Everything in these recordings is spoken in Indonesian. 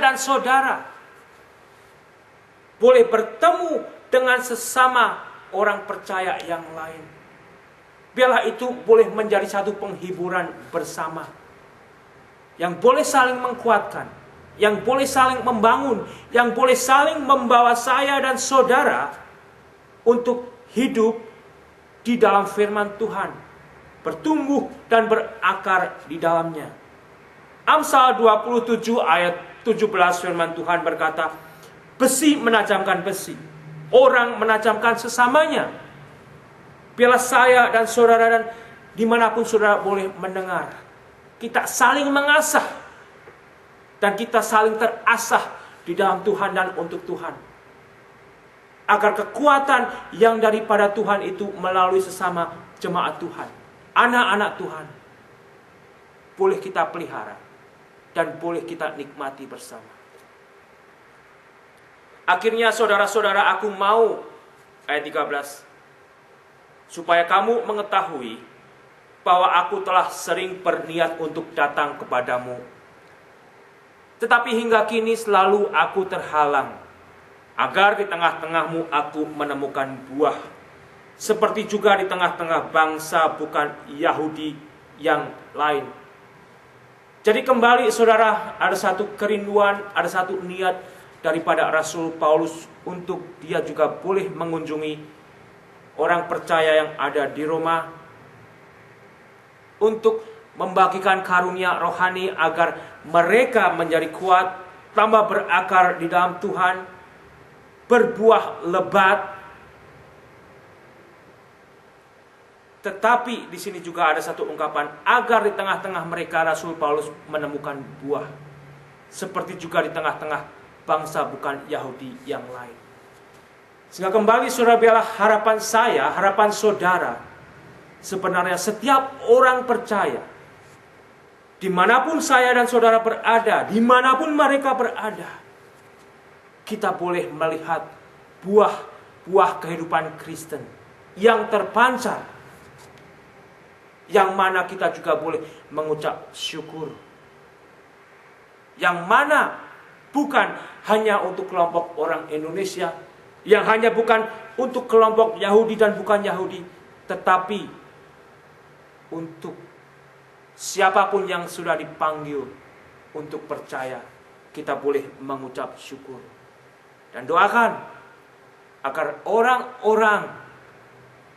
dan saudara boleh bertemu dengan sesama orang percaya yang lain. Biarlah itu boleh menjadi satu penghiburan bersama, yang boleh saling menguatkan, yang boleh saling membangun, yang boleh saling membawa saya dan saudara untuk hidup di dalam firman Tuhan, bertumbuh dan berakar di dalamnya. Amsal 27 ayat 17 firman Tuhan berkata, besi menajamkan besi, orang menajamkan sesamanya. Biarlah saya dan saudara dan dimanapun saudara boleh mendengar, kita saling mengasah dan kita saling terasah di dalam Tuhan dan untuk Tuhan, agar kekuatan yang daripada Tuhan itu melalui sesama jemaat Tuhan, anak-anak Tuhan, boleh kita pelihara dan boleh kita nikmati bersama. Akhirnya saudara-saudara, aku mau, ayat 13, supaya kamu mengetahui bahwa aku telah sering berniat untuk datang kepadamu, tetapi hingga kini selalu aku terhalang, agar di tengah-tengahmu aku menemukan buah, seperti juga di tengah-tengah bangsa bukan Yahudi yang lain. Jadi kembali saudara, ada satu kerinduan, ada satu niat daripada Rasul Paulus untuk dia juga boleh mengunjungi orang percaya yang ada di Roma, untuk membagikan karunia rohani agar mereka menjadi kuat, tambah berakar di dalam Tuhan, berbuah lebat. Tetapi di sini juga ada satu ungkapan, agar di tengah-tengah mereka Rasul Paulus menemukan buah, seperti juga di tengah-tengah bangsa bukan Yahudi yang lain. Sehingga kembali saudara, biarlah harapan saya, harapan saudara, sebenarnya setiap orang percaya, dimanapun saya dan saudara berada, dimanapun mereka berada, kita boleh melihat buah-buah kehidupan Kristen yang terpancar, yang mana kita juga boleh mengucap syukur, yang mana bukan hanya untuk kelompok orang Indonesia, yang hanya bukan untuk kelompok Yahudi dan bukan Yahudi, tetapi untuk siapapun yang sudah dipanggil untuk percaya, kita boleh mengucap syukur. Dan doakan agar orang-orang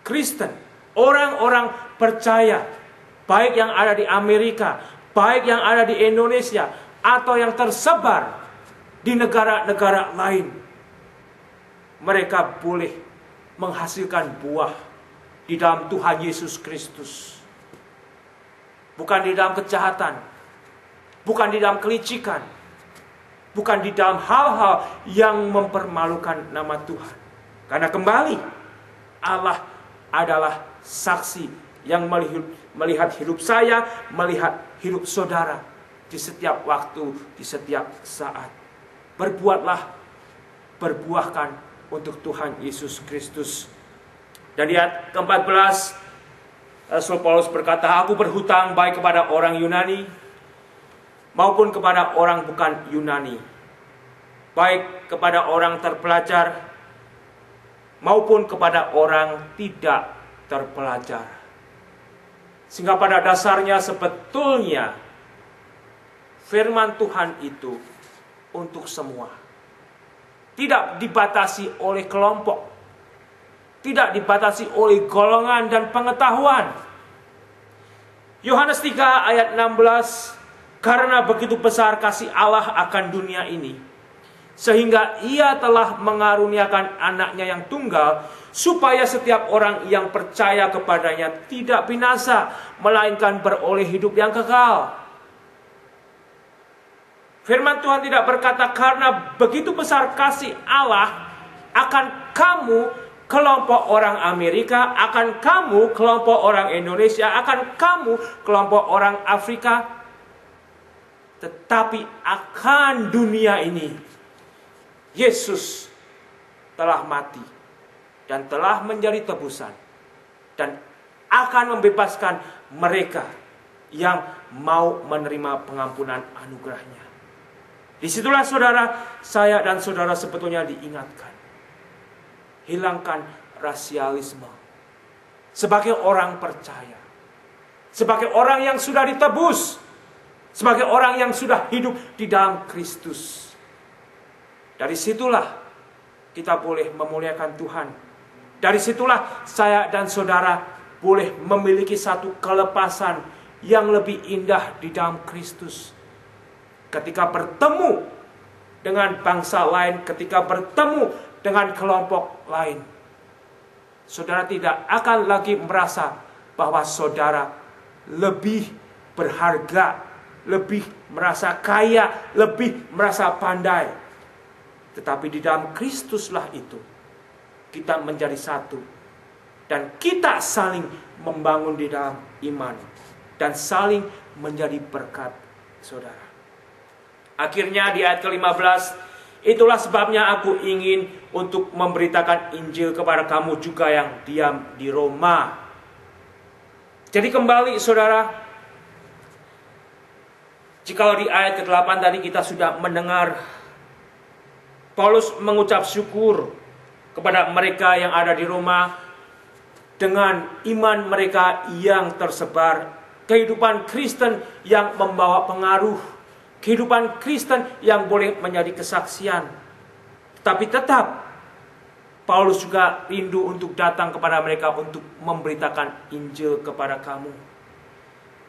Kristen, orang-orang percaya, baik yang ada di Amerika, baik yang ada di Indonesia, atau yang tersebar di negara-negara lain, mereka boleh menghasilkan buah di dalam Tuhan Yesus Kristus. Bukan di dalam kejahatan, bukan di dalam kelicikan, bukan di dalam hal-hal yang mempermalukan nama Tuhan. Karena kembali, Allah adalah saksi yang melihat hidup saya, melihat hidup saudara di setiap waktu, di setiap saat. Berbuatlah, berbuahkan untuk Tuhan Yesus Kristus. Dan di ayat ke-14, Rasul Paulus berkata, aku berhutang baik kepada orang Yunani maupun kepada orang bukan Yunani, baik kepada orang terpelajar maupun kepada orang tidak terpelajar. Sehingga pada dasarnya sebetulnya firman Tuhan itu untuk semua. Tidak dibatasi oleh kelompok, tidak dibatasi oleh golongan dan pengetahuan. Yohanes 3 ayat 16, karena begitu besar kasih Allah akan dunia ini, sehingga ia telah mengaruniakan anaknya yang tunggal, supaya setiap orang yang percaya kepadanya tidak binasa, melainkan beroleh hidup yang kekal. Firman Tuhan tidak berkata karena begitu besar kasih Allah akan kamu kelompok orang Amerika, akan kamu kelompok orang Indonesia, akan kamu kelompok orang Afrika, tetapi akan dunia ini Yesus telah mati dan telah menjadi tebusan dan akan membebaskan mereka yang mau menerima pengampunan anugerahnya. Disitulah saudara, saya dan saudara sebetulnya diingatkan. Hilangkan rasialisme. Sebagai orang percaya. Sebagai orang yang sudah ditebus. Sebagai orang yang sudah hidup di dalam Kristus. Dari situlah kita boleh memuliakan Tuhan. Dari situlah saya dan saudara boleh memiliki satu kelepasan yang lebih indah di dalam Kristus. Ketika bertemu dengan bangsa lain, ketika bertemu dengan kelompok lain, saudara tidak akan lagi merasa bahwa saudara lebih berharga, lebih merasa kaya, lebih merasa pandai. Tetapi di dalam Kristuslah itu kita menjadi satu. Dan kita saling membangun di dalam iman. Dan saling menjadi berkat saudara. Akhirnya di ayat ke-15, itulah sebabnya aku ingin untuk memberitakan Injil kepada kamu juga yang diam di Roma. Jadi kembali saudara, jikalau di ayat ke-8 tadi kita sudah mendengar Paulus mengucap syukur kepada mereka yang ada di Roma dengan iman mereka yang tersebar, kehidupan Kristen yang membawa pengaruh, kehidupan Kristen yang boleh menjadi kesaksian. Tapi tetap Paulus juga rindu untuk datang kepada mereka untuk memberitakan Injil kepada kamu.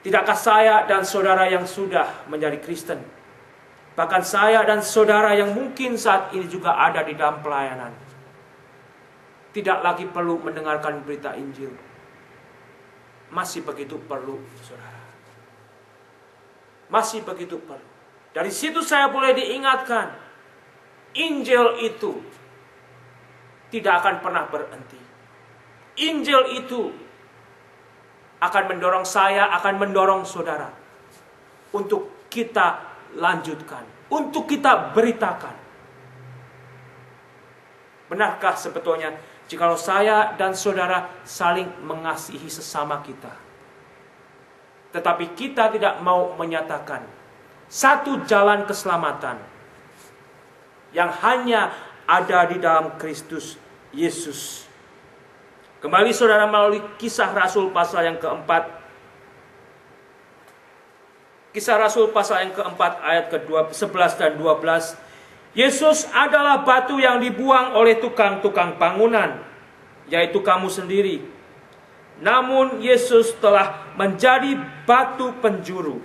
Tidakkah saya dan saudara yang sudah menjadi Kristen, bahkan saya dan saudara yang mungkin saat ini juga ada di dalam pelayanan, tidak lagi perlu mendengarkan berita Injil? Masih begitu perlu, saudara. Masih begitu perlu. Dari situ saya boleh diingatkan, Injil itu tidak akan pernah berhenti. Injil itu akan mendorong saya, akan mendorong saudara untuk kita lanjutkan, untuk kita beritakan. Benarkah sebetulnya jikalau saya dan saudara saling mengasihi sesama kita, tetapi kita tidak mau menyatakan satu jalan keselamatan yang hanya ada di dalam Kristus Yesus? Kembali saudara melalui Kisah Rasul pasal yang keempat. Kisah Rasul pasal yang keempat ayat ke-11 dan 12. Yesus adalah batu yang dibuang oleh tukang-tukang bangunan, yaitu kamu sendiri. Namun Yesus telah menjadi batu penjuru.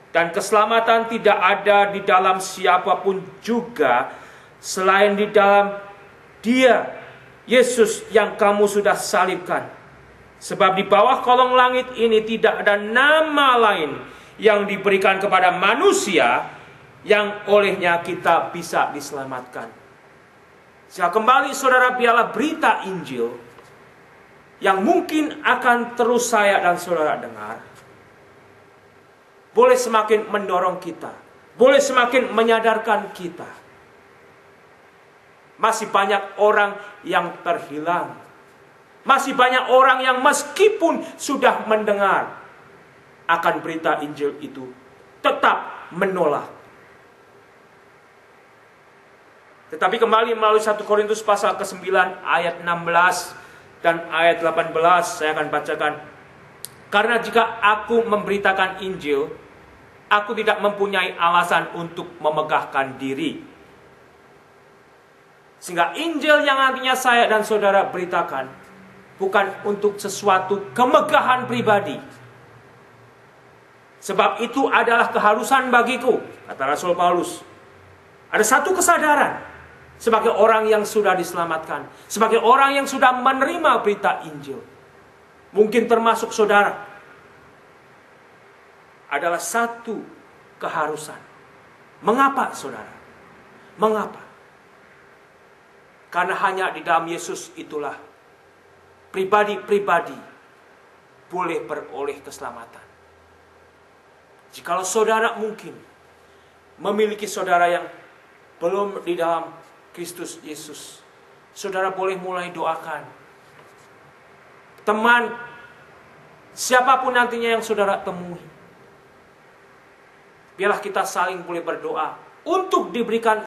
Dan keselamatan tidak ada di dalam siapapun juga selain di dalam Dia, Yesus yang kamu sudah salibkan. Sebab di bawah kolong langit ini tidak ada nama lain yang diberikan kepada manusia yang olehnya kita bisa diselamatkan. Sehingga kembali saudara, biarlah berita Injil yang mungkin akan terus saya dan saudara dengar boleh semakin mendorong kita, boleh semakin menyadarkan kita. Masih banyak orang yang terhilang. Masih banyak orang yang meskipun sudah mendengar akan berita Injil itu, tetap menolak. Tetapi kembali melalui 1 Korintus pasal ke-9 ayat 16 dan ayat 18 saya akan bacakan. Karena jika aku memberitakan Injil, aku tidak mempunyai alasan untuk memegahkan diri. Sehingga Injil yang nantinya saya dan saudara beritakan bukan untuk sesuatu kemegahan pribadi. Sebab itu adalah keharusan bagiku, kata Rasul Paulus. Ada satu kesadaran sebagai orang yang sudah diselamatkan, sebagai orang yang sudah menerima berita Injil, mungkin termasuk saudara, adalah satu keharusan. Mengapa saudara? Mengapa? Karena hanya di dalam Yesus itulah pribadi-pribadi boleh beroleh keselamatan. Jikalau saudara mungkin memiliki saudara yang belum di dalam Kristus Yesus, saudara boleh mulai doakan. Teman, siapapun nantinya yang saudara temui, biarlah kita saling boleh berdoa untuk diberikan